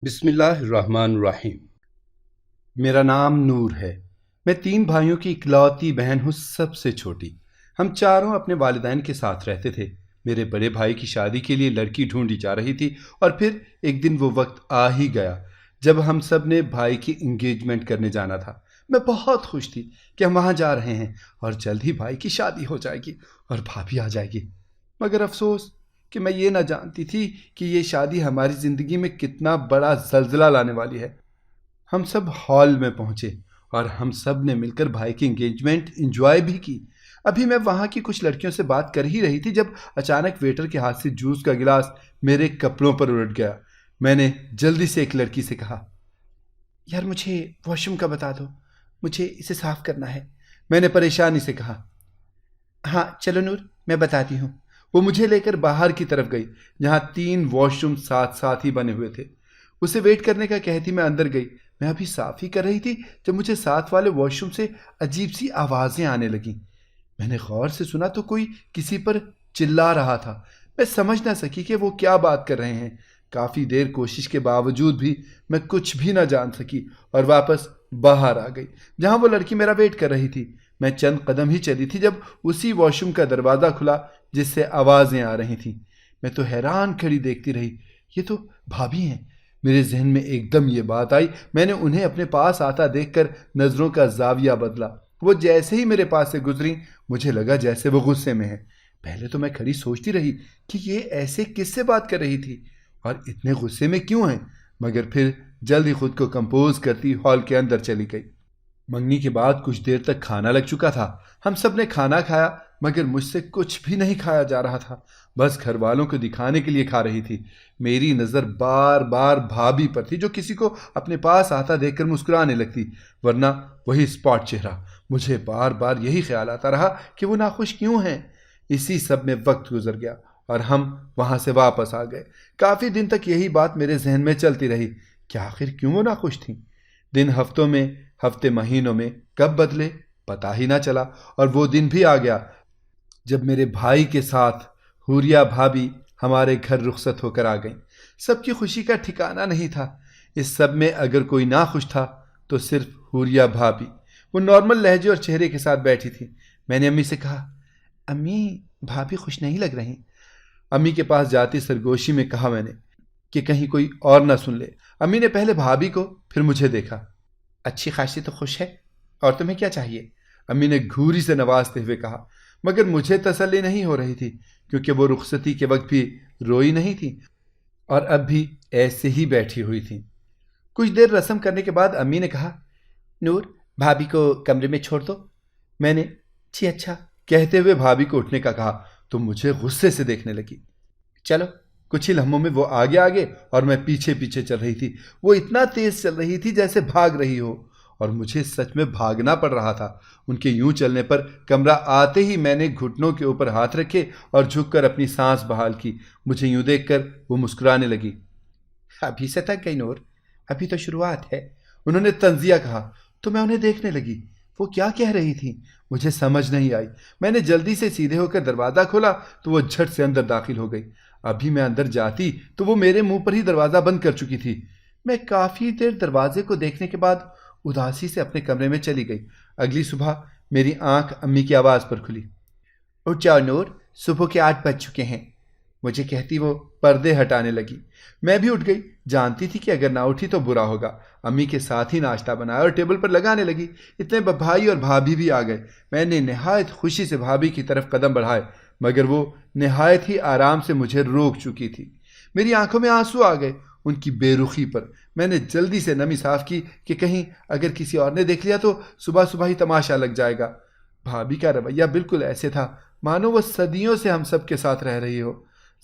بسم اللہ الرحمن الرحیم۔ میرا نام نور ہے۔ میں 3 بھائیوں کی اکلوتی بہن ہوں، سب سے چھوٹی۔ ہم چاروں اپنے والدین کے ساتھ رہتے تھے۔ میرے بڑے بھائی کی شادی کے لیے لڑکی ڈھونڈی جا رہی تھی اور پھر ایک دن وہ وقت آ ہی گیا جب ہم سب نے بھائی کی انگیجمنٹ کرنے جانا تھا۔ میں بہت خوش تھی کہ ہم وہاں جا رہے ہیں اور جلد ہی بھائی کی شادی ہو جائے گی اور بھابھی آ جائے گی۔ مگر افسوس کہ میں یہ نہ جانتی تھی کہ یہ شادی ہماری زندگی میں کتنا بڑا زلزلہ لانے والی ہے۔ ہم سب ہال میں پہنچے اور ہم سب نے مل کر بھائی کی انگیجمنٹ انجوائے بھی کی۔ ابھی میں وہاں کی کچھ لڑکیوں سے بات کر ہی رہی تھی جب اچانک ویٹر کے ہاتھ سے جوس کا گلاس میرے کپڑوں پر الٹ گیا۔ میں نے جلدی سے ایک لڑکی سے کہا، یار مجھے واش روم کا بتا دو، مجھے اسے صاف کرنا ہے۔ میں نے پریشانی سے کہا، ہاں چلو نور، میں بتاتی ہوں۔ وہ مجھے لے کر باہر کی طرف گئی جہاں 3 واش روم ساتھ ساتھ ہی بنے ہوئے تھے۔ اسے ویٹ کرنے کا کہتی میں اندر گئی۔ میں ابھی صاف ہی کر رہی تھی جب مجھے ساتھ والے واش روم سے عجیب سی آوازیں آنے لگیں۔ میں نے غور سے سنا تو کوئی کسی پر چلا رہا تھا۔ میں سمجھ نہ سکی کہ وہ کیا بات کر رہے ہیں۔ کافی دیر کوشش کے باوجود بھی میں کچھ بھی نہ جان سکی اور واپس باہر آ گئی جہاں وہ لڑکی میرا ویٹ کر رہی تھی۔ میں چند قدم ہی چلی تھی جب اسی واش روم کا دروازہ کھلا جس سے آوازیں آ رہی تھیں۔ میں تو حیران کھڑی دیکھتی رہی، یہ تو بھابھی ہیں۔ میرے ذہن میں ایک دم یہ بات آئی۔ میں نے انہیں اپنے پاس آتا دیکھ کر نظروں کا زاویہ بدلا۔ وہ جیسے ہی میرے پاس سے گزری مجھے لگا جیسے وہ غصے میں ہے۔ پہلے تو میں کھڑی سوچتی رہی کہ یہ ایسے کس سے بات کر رہی تھی اور اتنے غصے میں کیوں ہیں، مگر پھر جلد ہی خود کو کمپوز کرتی ہال کے اندر چلی گئی۔ منگنی کے بعد کچھ دیر تک کھانا لگ چکا تھا۔ ہم سب نے کھانا کھایا مگر مجھ سے کچھ بھی نہیں کھایا جا رہا تھا، بس گھر والوں کو دکھانے کے لیے کھا رہی تھی۔ میری نظر بار بار بھابھی پر تھی جو کسی کو اپنے پاس آتا دیکھ کر مسکرانے لگتی، ورنہ وہی اسپاٹ چہرہ۔ مجھے بار بار یہی خیال آتا رہا کہ وہ ناخوش کیوں ہیں۔ اسی سب میں وقت گزر گیا اور ہم وہاں سے واپس آ گئے۔ کافی دن تک یہی بات میرے ذہن میں چلتی رہی کہ آخر کیوں وہ ناخوش تھیں۔ دن ہفتوں میں، ہفتے مہینوں میں کب بدلے پتہ ہی نہ چلا، اور وہ دن بھی آ گیا جب میرے بھائی کے ساتھ حوریہ بھابھی ہمارے گھر رخصت ہو کر آ گئیں۔ سب کی خوشی کا ٹھکانہ نہیں تھا۔ اس سب میں اگر کوئی ناخوش تھا تو صرف حوریہ بھابھی۔ وہ نارمل لہجے اور چہرے کے ساتھ بیٹھی تھی۔ میں نے امی سے کہا، امی بھابھی خوش نہیں لگ رہی۔ امی کے پاس جاتی سرگوشی میں کہا میں نے کہ کہیں کوئی اور نہ سن لے۔ امی نے پہلے بھابھی کو پھر مجھے دیکھا۔ اچھی خاصی تو خوش ہے، اور تمہیں کیا چاہیے؟ امی نے گھوری سے نوازتے ہوئے کہا، مگر مجھے تسلی نہیں ہو رہی تھی کیونکہ وہ رخصتی کے وقت بھی روئی نہیں تھی اور اب بھی ایسے ہی بیٹھی ہوئی تھی۔ کچھ دیر رسم کرنے کے بعد امی نے کہا، نور بھابھی کو کمرے میں چھوڑ دو۔ میں نے جی اچھا کہتے ہوئے بھابھی کو اٹھنے کا کہا تو مجھے غصے سے دیکھنے لگی۔ چلو۔ کچھ ہی لمحوں میں وہ آگے آگے اور میں پیچھے پیچھے چل رہی تھی۔ وہ اتنا تیز چل رہی تھی جیسے بھاگ رہی ہو، اور مجھے سچ میں بھاگنا پڑ رہا تھا۔ ان کے یوں چلنے پر کمرہ آتے ہی میں نے گھٹنوں کے اوپر ہاتھ رکھے اور جھک کر اپنی سانس بحال کی۔ مجھے یوں دیکھ کر وہ مسکرانے لگی۔ ابھی سے تھک گئی نور، ابھی تو شروعات ہے، انہوں نے طنزیہ کہا تو میں انہیں دیکھنے لگی۔ وہ کیا کہہ رہی تھی مجھے سمجھ نہیں آئی۔ میں نے جلدی سے سیدھے ہو کر دروازہ کھولا تو وہ جھٹ سے اندر داخل ہو گئی۔ ابھی میں اندر جاتی تو وہ میرے منہ پر ہی دروازہ بند کر چکی تھی۔ میں کافی دیر دروازے کو دیکھنے کے بعد اداسی سے اپنے کمرے میں چلی گئی۔ اگلی صبح میری آنکھ امی کی آواز پر کھلی، اٹھ جاؤ نور، صبح کے 8 بج چکے ہیں۔ مجھے کہتی وہ پردے ہٹانے لگی۔ میں بھی اٹھ گئی، جانتی تھی کہ اگر نہ اٹھی تو برا ہوگا۔ امی کے ساتھ ہی ناشتہ بنایا اور ٹیبل پر لگانے لگی۔ اتنے بھائی اور بھابھی بھی آ گئے۔ میں نے نہایت خوشی سے بھابھی کی طرف قدم بڑھائے مگر وہ نہایت ہی آرام سے مجھے روک چکی تھی۔ میری آنکھوں میں آنسو آ گئے ان کی بے رخی پر۔ میں نے جلدی سے نمی صاف کی کہ کہیں اگر کسی اور نے دیکھ لیا تو صبح صبح ہی تماشا لگ جائے گا۔ بھابھی کا رویہ بالکل ایسے تھا مانو وہ صدیوں سے ہم سب کے ساتھ رہ رہی ہو۔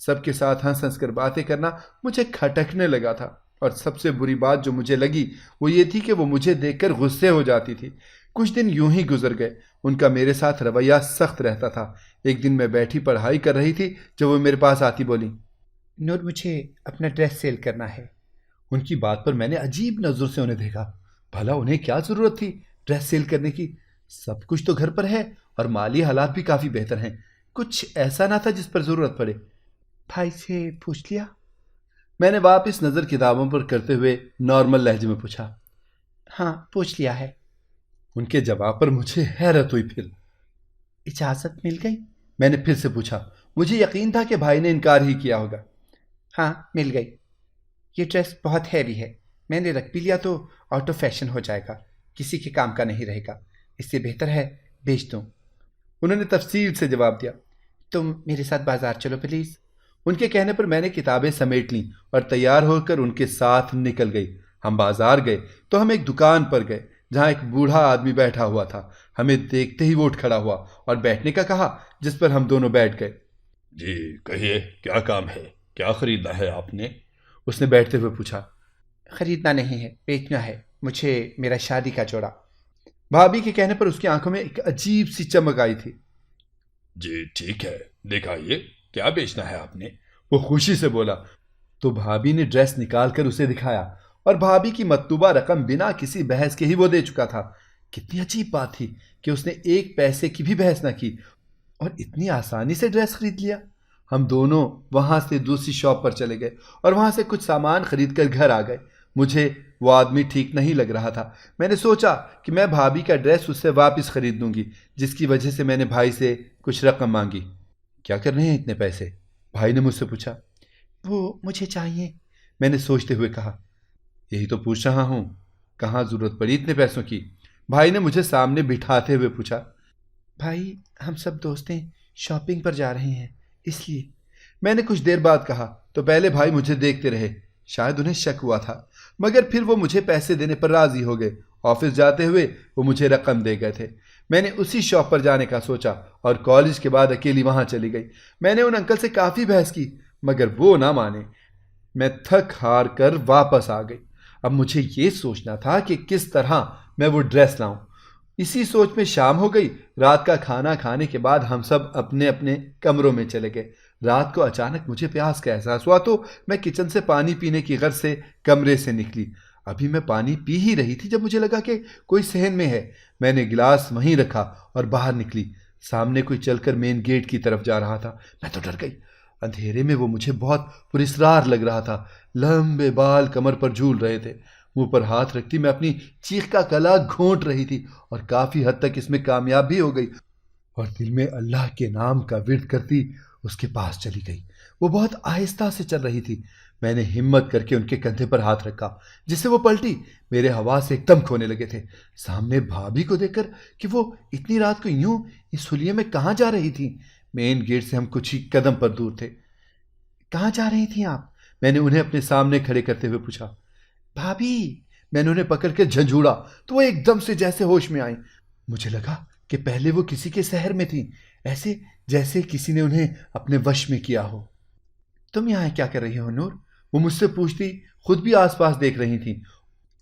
سب کے ساتھ ہنس ہنس کر باتیں کرنا مجھے کھٹکنے لگا تھا، اور سب سے بری بات جو مجھے لگی وہ یہ تھی کہ وہ مجھے دیکھ کر غصے ہو جاتی تھی۔ کچھ دن یوں ہی گزر گئے۔ ان کا میرے ساتھ رویہ سخت رہتا تھا۔ ایک دن میں بیٹھی پڑھائی کر رہی تھی جب وہ میرے پاس آتی بولی، نور مجھے اپنا ڈریس سیل کرنا ہے۔ ان کی بات پر میں نے عجیب نظر سے انہیں دیکھا۔ بھلا انہیں کیا ضرورت تھی ڈریس سیل کرنے کی؟ سب کچھ تو گھر پر ہے اور مالی حالات بھی کافی بہتر ہیں۔ کچھ ایسا نہ تھا جس پر ضرورت پڑے۔ بھائی سے پوچھ لیا؟ میں نے واپس نظر کتابوں پر کرتے ہوئے نارمل لہجے میں پوچھا۔ ہاں پوچھ لیا ہے۔ ان کے جواب پر مجھے حیرت ہوئی۔ پھر اجازت مل گئی؟ میں نے پھر سے پوچھا۔ مجھے یقین تھا کہ بھائی نے انکار ہی کیا ہوگا۔ ہاں مل گئی۔ یہ ڈریس بہت ہیوی ہے، میں نے رکھ بھی لیا تو آؤٹ آف فیشن ہو جائے گا، کسی کے کام کا نہیں رہے گا، اس سے بہتر ہے بیچ دوں۔ انہوں نے تفصیل سے جواب دیا۔ تم میرے ساتھ بازار چلو پلیز۔ ان کے کہنے پر میں نے کتابیں سمیٹ لیں اور تیار ہو کر ان کے ساتھ نکل گئی۔ ہم بازار گئے تو ہم ایک دکان پر گئے جہاں ایک بوڑھا آدمی بیٹھا ہوا تھا۔ ہمیں دیکھتے ہی وہ اٹھ کھڑا ہوا اور بیٹھنے کا کہا، جس پر ہم دونوں بیٹھ گئے۔ جی کہیے، کیا کام ہے؟ کیا خریدنا ہے آپ نے؟ اس نے بیٹھتے ہوئے پوچھا۔ خریدنا نہیں ہے، بیچنا ہے، مجھے میرا شادی کا جوڑا۔ بھابھی کے کہنے پر اس کی آنکھوں میں ایک عجیب سی چمک آئی تھی۔ جی ٹھیک ہے، دکھائیے کیا بیچنا ہے آپ نے؟ وہ خوشی سے بولا تو بھابھی نے ڈریس نکال کر اسے دکھایا اور بھابھی کی مطلوبہ رقم بنا کسی بحث کے ہی وہ دے چکا تھا۔ کتنی عجیب بات تھی کہ اس نے ایک پیسے کی بھی بحث نہ کی اور اتنی آسانی سے ڈریس خرید لیا۔ ہم دونوں وہاں سے دوسری شاپ پر چلے گئے اور وہاں سے کچھ سامان خرید کر گھر آ گئے۔ مجھے وہ آدمی ٹھیک نہیں لگ رہا تھا۔ میں نے سوچا کہ میں بھابھی کا ڈریس اس سے واپس خرید لوں گی، جس کی وجہ سے میں نے بھائی سے کچھ رقم مانگی۔ کیا کرنے ہیں اتنے پیسے؟ بھائی نے مجھ سے پوچھا۔ وہ مجھے چاہیے، میں نے سوچتے ہوئے کہا۔ یہی تو پوچھ رہا ہوں، کہاں ضرورت پڑی اتنے پیسوں کی؟ بھائی نے مجھے سامنے بٹھاتے ہوئے پوچھا۔ بھائی ہم سب دوستیں شاپنگ پر جا رہے ہیں، اس لیے۔ میں نے کچھ دیر بعد کہا تو پہلے بھائی مجھے دیکھتے رہے، شاید انہیں شک ہوا تھا، مگر پھر وہ مجھے پیسے دینے پر راضی ہو گئے۔ آفس جاتے ہوئے وہ مجھے رقم دے گئے تھے۔ میں نے اسی شاپ پر جانے کا سوچا اور کالج کے بعد اکیلی وہاں چلی گئی۔ میں نے ان انکل سے کافی بحث کی مگر وہ نہ مانے۔ میں تھک ہار کر واپس آ گئی۔ اب مجھے یہ سوچنا تھا کہ کس طرح میں وہ ڈریس لاؤں۔ اسی سوچ میں شام ہو گئی۔ رات کا کھانا کھانے کے بعد ہم سب اپنے اپنے کمروں میں چلے گئے۔ رات کو اچانک مجھے پیاس کا احساس ہوا تو میں کچن سے پانی پینے کی غرض سے کمرے سے نکلی۔ ابھی میں پانی پی ہی رہی تھی جب مجھے لگا کہ کوئی صحن میں ہے۔ میں نے گلاس وہیں رکھا اور باہر نکلی۔ سامنے کوئی چل کر مین گیٹ کی طرف جا رہا تھا۔ میں تو ڈر گئی۔ اندھیرے میں وہ مجھے بہت پراسرار لگ رہا تھا۔ لمبے بال کمر پر جھول رہے تھے۔ منہ پر ہاتھ رکھتی میں اپنی چیخ کا کلا گھونٹ رہی تھی اور کافی حد تک اس میں کامیاب بھی ہو گئی، اور دل میں اللہ کے نام کا ورد کرتی اس کے پاس چلی گئی۔ وہ بہت آہستہ سے چل رہی تھی۔ میں نے ہمت کر کے ان کے کندھے پر ہاتھ رکھا، جس سے وہ پلٹی۔ میرے حواس ایک دم کھونے لگے تھے۔ سامنے بھابھی کو دیکھ کر کہ وہ اتنی رات کو یوں اس حلیے میں کہاں جا رہی تھی؟ مین گیٹ سے ہم کچھ ہی قدم پر دور تھے۔ کہاں جا رہی تھیں آپ؟ میں نے انہیں اپنے سامنے کھڑے کرتے ہوئے پوچھا۔ بھابھی، میں نے انہیں پکڑ کے جھنجھوڑا تو وہ ایک دم سے جیسے ہوش میں آئیں۔ مجھے لگا کہ پہلے وہ کسی کے شہر میں تھیں، ایسے جیسے کسی نے انہیں اپنے وش میں کیا ہو۔ تم یہاں کیا کر رہی ہو نور؟ وہ مجھ سے پوچھتی خود بھی آس پاس دیکھ رہی تھیں۔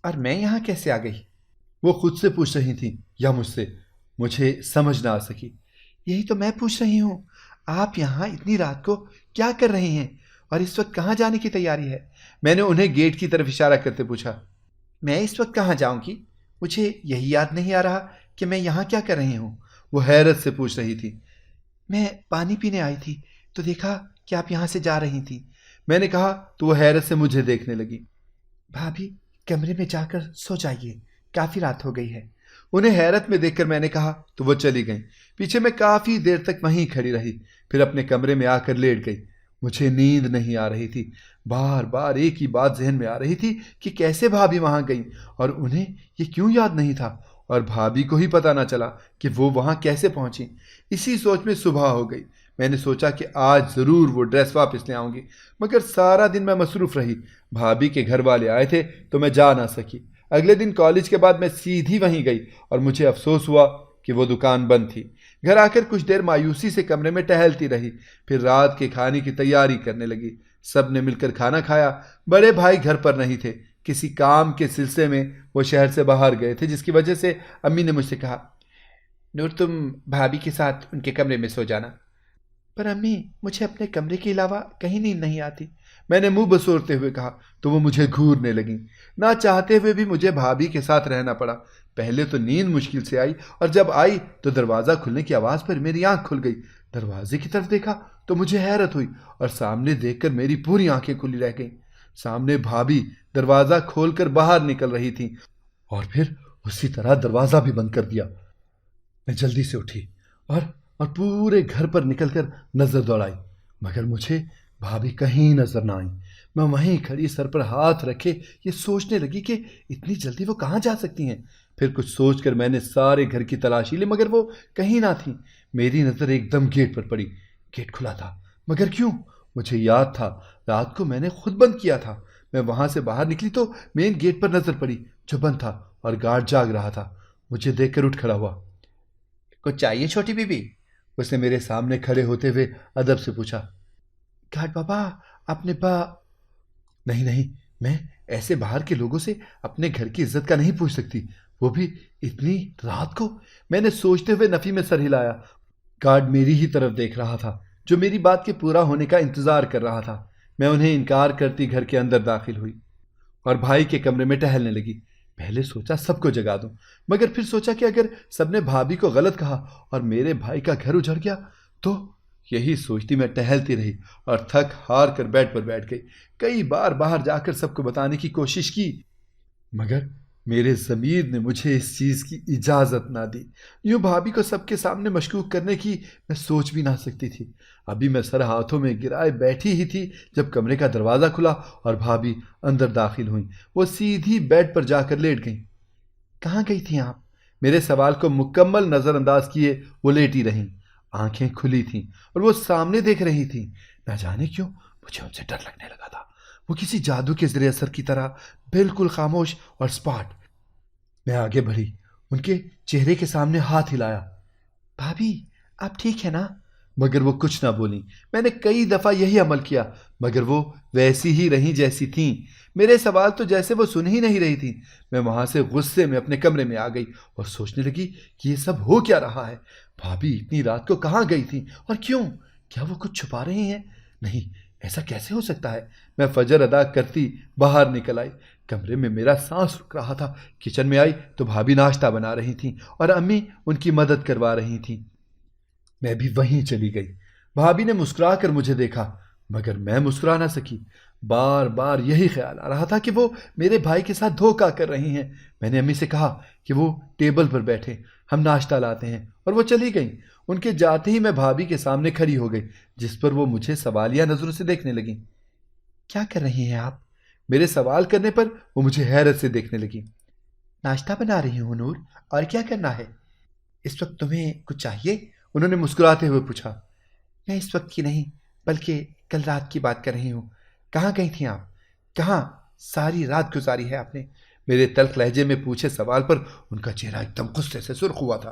اور میں یہاں کیسے آ گئی؟ وہ خود سے پوچھ رہی تھیں یا مجھ سے؟ مجھے سمجھ نہ آ سکی۔ یہی تو میں پوچھ رہی ہوں، آپ یہاں اتنی رات کو کیا کر رہے ہیں اور اس وقت کہاں جانے کی تیاری ہے؟ میں نے انہیں گیٹ کی طرف اشارہ کرتے پوچھا۔ میں اس وقت کہاں جاؤں گی؟ مجھے یہی یاد نہیں آ رہا کہ میں یہاں کیا کر رہی ہوں۔ وہ حیرت سے پوچھ رہی تھی۔ میں پانی پینے آئی تھی تو دیکھا کہ آپ یہاں سے جا رہی تھی، میں نے کہا تو وہ حیرت سے مجھے دیکھنے لگی۔ بھابھی کمرے میں جا کر سو جائیے، کافی رات ہو گئی ہے۔ انہیں حیرت میں دیکھ کر میں نے کہا تو وہ چلی گئیں۔ پیچھے میں کافی دیر تک وہیں کھڑی رہی، پھر اپنے کمرے میں آ کر لیٹ گئی۔ مجھے نیند نہیں آ رہی تھی۔ بار بار ایک ہی بات ذہن میں آ رہی تھی کہ کیسے بھابھی وہاں گئیں اور انہیں یہ کیوں یاد نہیں تھا، اور بھابھی کو ہی پتہ نہ چلا کہ وہ وہاں کیسے پہنچیں۔ اسی سوچ میں صبح ہو گئی۔ میں نے سوچا کہ آج ضرور وہ ڈریس واپس لے آؤں گی، مگر سارا دن میں مصروف رہی۔ بھابھی کے گھر والے آئے تھے تو میں جا نہ سکی۔ اگلے دن کالج کے بعد میں سیدھی وہیں گئی اور مجھے افسوس ہوا کہ وہ دکان بند تھی۔ گھر آ کر کچھ دیر مایوسی سے کمرے میں ٹہلتی رہی، پھر رات کے کھانے کی تیاری کرنے لگی۔ سب نے مل کر کھانا کھایا۔ بڑے بھائی گھر پر نہیں تھے، کسی کام کے سلسلے میں وہ شہر سے باہر گئے تھے، جس کی وجہ سے امی نے مجھ سے کہا، نور تم بھابھی کے ساتھ ان کے کمرے میں سو جانا۔ پر امی، مجھے اپنے کمرے کے علاوہ کہیں نیند نہیں آتی، میں نے منہ بسورتے ہوئے کہا تو وہ مجھے گھورنے لگیں۔ نہ چاہتے ہوئے بھی مجھے بھابھی کے ساتھ رہنا پڑا۔ پہلے تو نیند مشکل سے آئی، اور جب آئی تو دروازہ کھلنے کی آواز پر میری آنکھ کھل گئی۔ دروازے کی طرف دیکھا تو مجھے حیرت ہوئی، اور سامنے دیکھ کر میری پوری آنکھیں کھلی رہ گئیں۔ سامنے بھابھی دروازہ کھول کر باہر نکل رہی تھی اور پھر اسی طرح دروازہ بھی بند کر دیا۔ میں جلدی سے اٹھی اور پورے گھر پر نکل کر نظر دوڑائی، مگر مجھے بھابھی کہیں نظر نہ آئی۔ میں وہیں کھڑی سر پر ہاتھ رکھے یہ سوچنے لگی کہ اتنی جلدی وہ کہاں جا سکتی ہیں۔ پھر کچھ سوچ کر میں نے سارے گھر کی تلاشی لی، مگر وہ کہیں نہ تھیں۔ میری نظر ایک دم گیٹ پر پڑی۔ گیٹ کھلا تھا، مگر کیوں؟ مجھے یاد تھا رات کو میں نے خود بند کیا تھا۔ میں وہاں سے باہر نکلی تو مین گیٹ پر نظر پڑی جو بند تھا اور گارڈ جاگ رہا تھا۔ مجھے دیکھ کر اٹھ کھڑا ہوا۔ کچھ چاہیے چھوٹی بی بی؟ اس نے میرے سامنے کھڑے ہوتے ہوئے ادب سے پوچھا۔ گارڈ بابا اپنے نہیں، میں ایسے باہر کے لوگوں سے اپنے گھر کی عزت کا نہیں پوچھ سکتی، وہ بھی اتنی رات کو۔ میں نے سوچتے ہوئے نفی میں سر ہلایا۔ گارڈ میری ہی طرف دیکھ رہا تھا جو میری بات کے پورا ہونے کا انتظار کر رہا تھا۔ میں انہیں انکار کرتی گھر کے اندر داخل ہوئی اور بھائی کے کمرے میں ٹہلنے لگی۔ پہلے سوچا سب کو جگا دوں، مگر پھر سوچا کہ اگر سب نے بھابھی کو غلط کہا اور میرے بھائی کا گھر اجڑ گیا تو یہی سوچتی میں ٹہلتی رہی اور تھک ہار کر بیڈ پر بیٹھ گئی۔ کئی بار باہر جا کر سب کو بتانے کی کوشش کی، مگر میرے ضمیر نے مجھے اس چیز کی اجازت نہ دی۔ یوں بھابھی کو سب کے سامنے مشکوک کرنے کی میں سوچ بھی نہ سکتی تھی۔ ابھی میں سر ہاتھوں میں گرائے بیٹھی ہی تھی جب کمرے کا دروازہ کھلا اور بھابھی اندر داخل ہوئیں۔ وہ سیدھی بیڈ پر جا کر لیٹ گئیں۔ کہاں گئی تھیں آپ؟ میرے سوال کو مکمل نظر انداز کیے وہ لیٹی رہیں۔ آنکھیں کھلی تھیں اور وہ سامنے دیکھ رہی تھیں۔ نہ جانے کیوں مجھے ان سے ڈر لگنے لگا تھا۔ وہ کسی جادو کے زیر اثر کی طرح بالکل خاموش اور سپاٹ۔ میں آگے بڑھی، ان کے چہرے کے سامنے ہاتھ ہلایا۔ بھابھی آپ ٹھیک ہے نا؟ مگر وہ کچھ نہ بولیں۔ میں نے کئی دفعہ یہی عمل کیا مگر وہ ویسی ہی رہیں جیسی تھیں۔ میرے سوال تو جیسے وہ سن ہی نہیں رہی تھیں۔ میں وہاں سے غصے میں اپنے کمرے میں آ گئی اور سوچنے لگی کہ یہ سب ہو کیا رہا ہے۔ بھابھی اتنی رات کو کہاں گئی تھیں اور کیوں؟ کیا وہ کچھ چھپا رہے ہیں؟ نہیں، ایسا کیسے ہو سکتا ہے؟ میں فجر ادا کرتی باہر نکل آئی۔ کمرے میں میرا سانس رک رہا تھا۔ کچن میں آئی تو بھابھی ناشتہ بنا رہی تھیں اور امی ان کی مدد کروا رہی تھیں۔ میں بھی وہیں چلی گئی۔ بھابھی نے مسکرا کر مجھے دیکھا مگر میں مسکرا نہ سکی۔ بار بار یہی خیال آ رہا تھا کہ وہ میرے بھائی کے ساتھ دھوکہ کر رہی ہیں۔ میں نے امی سے کہا کہ وہ ٹیبل پر بیٹھے، ہم ناشتہ لاتے ہیں، اور وہ چلی گئیں۔ ان کے جاتے ہی میں بھابھی کے سامنے کھڑی ہو گئی جس پر وہ مجھے سوالیہ نظروں سے دیکھنے لگیں۔ کیا کر رہی ہیں آپ؟ میرے سوال کرنے پر وہ مجھے حیرت سے دیکھنے لگیں۔ ناشتہ بنا رہی ہوں نور، اور کیا کرنا ہے؟ اس وقت تمہیں کچھ چاہیے؟ انہوں نے مسکراتے ہوئے پوچھا۔ میں اس وقت کی نہیں بلکہ کل رات کی بات کر رہی ہوں۔ کہاں گئی تھیں آپ؟ کہاں ساری رات گزاری ہے آپ نے؟ میرے تلخ لہجے میں پوچھے سوال پر ان کا چہرہ ایک دم غصے سے سرخ ہوا تھا۔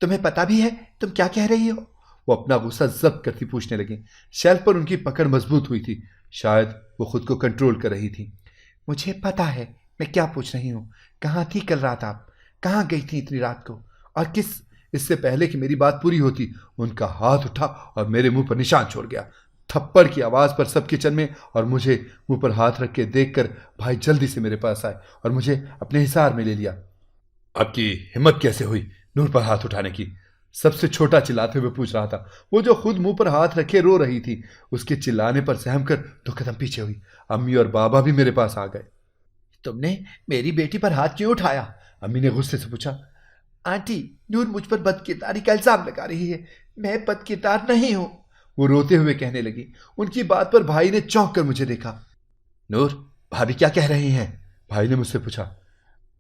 تمہیں پتا بھی ہے تم کیا کہہ رہی ہو؟ وہ اپنا غصہ ضبط کرتی پوچھنے لگیں۔ شیلف پر ان کی پکڑ مضبوط ہوئی تھی، شاید وہ خود کو کنٹرول کر رہی تھی۔ مجھے پتا ہے میں کیا پوچھ رہی ہوں۔ کہاں تھی کل رات آپ؟ کہاں گئی تھی اتنی رات کو؟ اور کس؟ اس سے پہلے کہ میری بات پوری ہوتی ان کا ہاتھ اٹھا اور میرے منہ پر نشان چھوڑ گیا۔ تھپڑ کی آواز پر سب کچن میں اور مجھے منہ پر ہاتھ رکھ کے دیکھ کر بھائی جلدی سے میرے پاس آئے اور مجھے اپنے حصار میں لے لیا۔ آپ کی ہمت کیسے ہوئی نور پر ہاتھ اٹھانے کی؟ سب سے چھوٹا چلاتے ہوئے پوچھ رہا تھا، وہ جو خود منہ پر ہاتھ رکھے رو رہی تھی۔ اس کے چلانے پر سہم کر 2 قدم پیچھے ہوئی۔ امی اور بابا بھی میرے پاس آ گئے۔ تم نے میری بیٹی پر ہاتھ کیوں اٹھایا؟ امی نے غصے سے پوچھا۔ آنٹی، نور مجھ پر بد کرداری کا الزام لگا رہی ہے۔ میں بد کردار نہیں ہوں، وہ روتے ہوئے کہنے لگی۔ ان کی بات پر بھائی نے چونک کر مجھے دیکھا۔ نور، بھابھی کیا کہہ رہی ہیں؟ بھائی نے مجھ سے پوچھا۔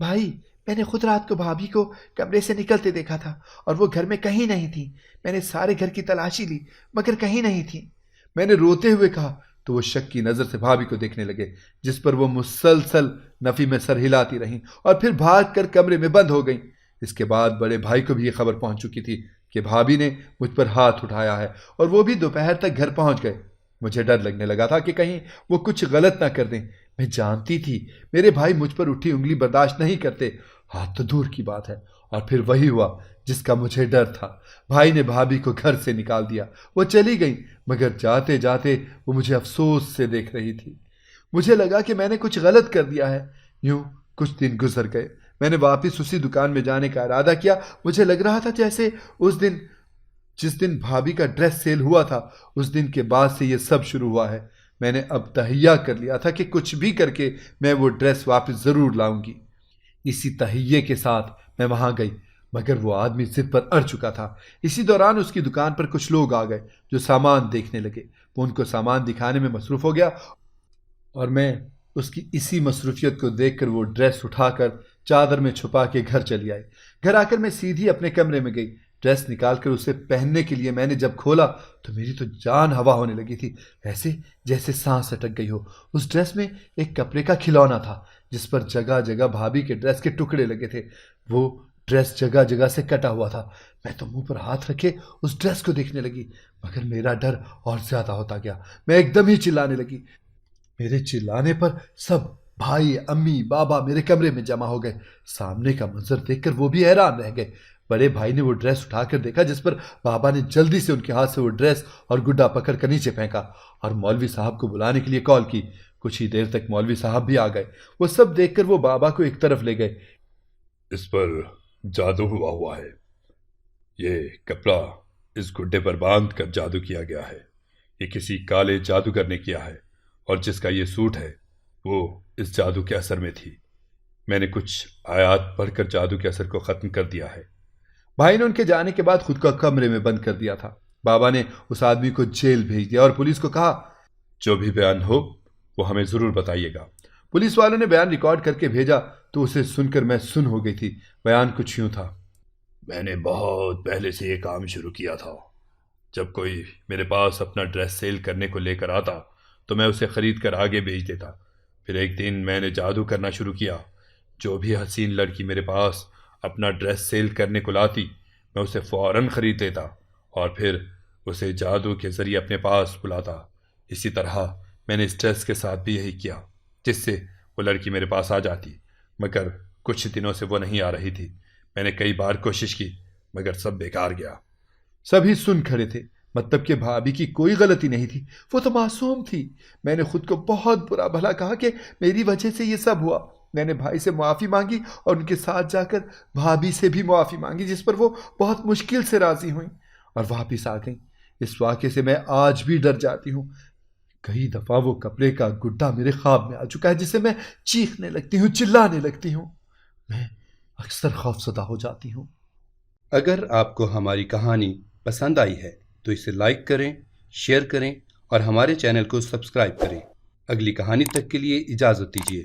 بھائی، میں نے خود رات کو بھابھی کو کمرے سے نکلتے دیکھا تھا اور وہ گھر میں کہیں نہیں تھی۔ میں نے سارے گھر کی تلاشی لی مگر کہیں نہیں تھی، میں نے روتے ہوئے کہا تو وہ شک کی نظر سے بھابھی کو دیکھنے لگے جس پر وہ مسلسل نفی میں سر ہلاتی رہیں اور پھر بھاگ کر کمرے میں بند ہو گئیں۔ اس کے بعد بڑے بھائی کو بھی یہ خبر پہنچ چکی تھی کہ بھابھی نے مجھ پر ہاتھ اٹھایا ہے اور وہ بھی دوپہر تک گھر پہنچ گئے۔ مجھے ڈر لگنے لگا تھا کہ کہیں وہ کچھ غلط نہ کر دیں۔ میں جانتی تھی میرے بھائی مجھ پر اٹھی انگلی برداشت نہیں کرتے، ہاتھ تو دور کی بات ہے۔ اور پھر وہی ہوا جس کا مجھے ڈر تھا۔ بھائی نے بھابھی کو گھر سے نکال دیا، وہ چلی گئی مگر جاتے جاتے وہ مجھے افسوس سے دیکھ رہی تھی۔ مجھے لگا کہ میں نے کچھ غلط کر دیا ہے۔ یوں کچھ دن گزر گئے۔ میں نے واپس اسی دکان میں جانے کا ارادہ کیا۔ مجھے لگ رہا تھا جیسے اس دن جس دن بھابھی کا ڈریس سیل ہوا تھا اس دن کے بعد سے یہ سب شروع ہوا ہے۔ میں نے اب تہیہ کر لیا تھا کہ کچھ بھی کر کے میں وہ ڈریس واپس ضرور لاؤں گی۔ اسی تہیے کے ساتھ میں وہاں گئی، مگر وہ آدمی ضد پر اڑ چکا تھا۔ اسی دوران اس کی دکان پر کچھ لوگ آ گئے جو سامان دیکھنے لگے۔ وہ ان کو سامان دکھانے میں مصروف ہو گیا اور میں اس کی اسی مصروفیت کو دیکھ کر وہ ڈریس اٹھا کر چادر میں چھپا کے گھر چلی آئی۔ گھر آ کر میں سیدھی اپنے کمرے میں گئی۔ ڈریس نکال کر اسے پہننے کے لیے میں نے جب کھولا تو میری تو جان ہوا ہونے لگی تھی، ایسے جیسے سانس اٹک گئی ہو۔ اس ڈریس میں ایک کپڑے کا کھلونا تھا جس پر جگہ جگہ بھابھی کے ڈریس کے ٹکڑے لگے تھے۔ وہ ڈریس جگہ جگہ سے کٹا ہوا تھا۔ میں تو منہ پر ہاتھ رکھے اس ڈریس کو دیکھنے لگی، مگر میرا ڈر اور زیادہ ہوتا گیا۔ میں ایک دم ہی چلانے لگی۔ میرے چلانے پر سب بھائی، امی، بابا میرے کمرے میں جمع ہو گئے۔ سامنے کا منظر دیکھ کر وہ بھی حیران رہ گئے۔ بڑے بھائی نے وہ ڈریس اٹھا کر دیکھا جس پر بابا نے جلدی سے ان کے ہاتھ سے وہ ڈریس اور گڈا پکڑ کر نیچے پھینکا اور مولوی صاحب کو بلانے کے لیے کال کی۔ کچھ ہی دیر تک مولوی صاحب بھی آ گئے۔ وہ سب دیکھ کر وہ بابا کو ایک طرف لے گئے۔ اس پر جادو ہوا ہے، یہ کپڑا اس گڈے پر باندھ کر جادو کیا گیا ہے، یہ کسی کالے جادوگر نے کیا ہے، اور جس کا یہ سوٹ ہے وہ اس جادو کے اثر میں تھی۔ میں نے کچھ آیات پڑھ کر جادو کے اثر کو ختم کر دیا ہے۔ بھائی نے ان کے جانے کے بعد خود کا کمرے میں بند کر دیا تھا۔ بابا نے اس آدمی کو جیل بھیج دیا اور پولیس کو کہا جو بھی بیان ہو وہ ہمیں ضرور بتائیے گا۔ پولیس والوں نے بیان ریکارڈ کر کے بھیجا تو اسے سن کر میں سن ہو گئی تھی۔ بیان کچھ یوں تھا۔ میں نے بہت پہلے سے یہ کام شروع کیا تھا۔ جب کوئی میرے پاس اپنا ڈریس سیل کرنے کو لے کر آتا تو میں اسے خرید کر آگے بھیج دیتا۔ پھر ایک دن میں نے جادو کرنا شروع کیا۔ جو بھی حسین لڑکی میرے پاس اپنا ڈریس سیل کرنے کو لاتی میں اسے فوراً خرید لیتا اور پھر اسے جادو کے ذریعے اپنے پاس بلاتا۔ اسی طرح میں نے اس ڈریس کے ساتھ بھی یہی کیا جس سے وہ لڑکی میرے پاس آ جاتی، مگر کچھ دنوں سے وہ نہیں آ رہی تھی۔ میں نے کئی بار کوشش کی مگر سب بیکار گیا۔ سبھی سن کھڑے تھے، مطلب کہ بھابھی کی کوئی غلطی نہیں تھی، وہ تو معصوم تھی۔ میں نے خود کو بہت برا بھلا کہا کہ میری وجہ سے یہ سب ہوا۔ میں نے بھائی سے معافی مانگی اور ان کے ساتھ جا کر بھابھی سے بھی معافی مانگی، جس پر وہ بہت مشکل سے راضی ہوئیں اور واپس آ گئیں۔ اس واقعے سے میں آج بھی ڈر جاتی ہوں۔ کئی دفعہ وہ کپڑے کا گڈا میرے خواب میں آ چکا ہے جس سے میں چیخنے لگتی ہوں، چلانے لگتی ہوں۔ میں اکثر خوفزدہ ہو جاتی ہوں۔ اگر آپ کو ہماری کہانی پسند آئی ہے تو اسے لائک کریں، شیئر کریں اور ہمارے چینل کو سبسکرائب کریں۔ اگلی کہانی تک کے لیے اجازت دیجیے۔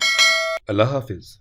اللہ حافظ۔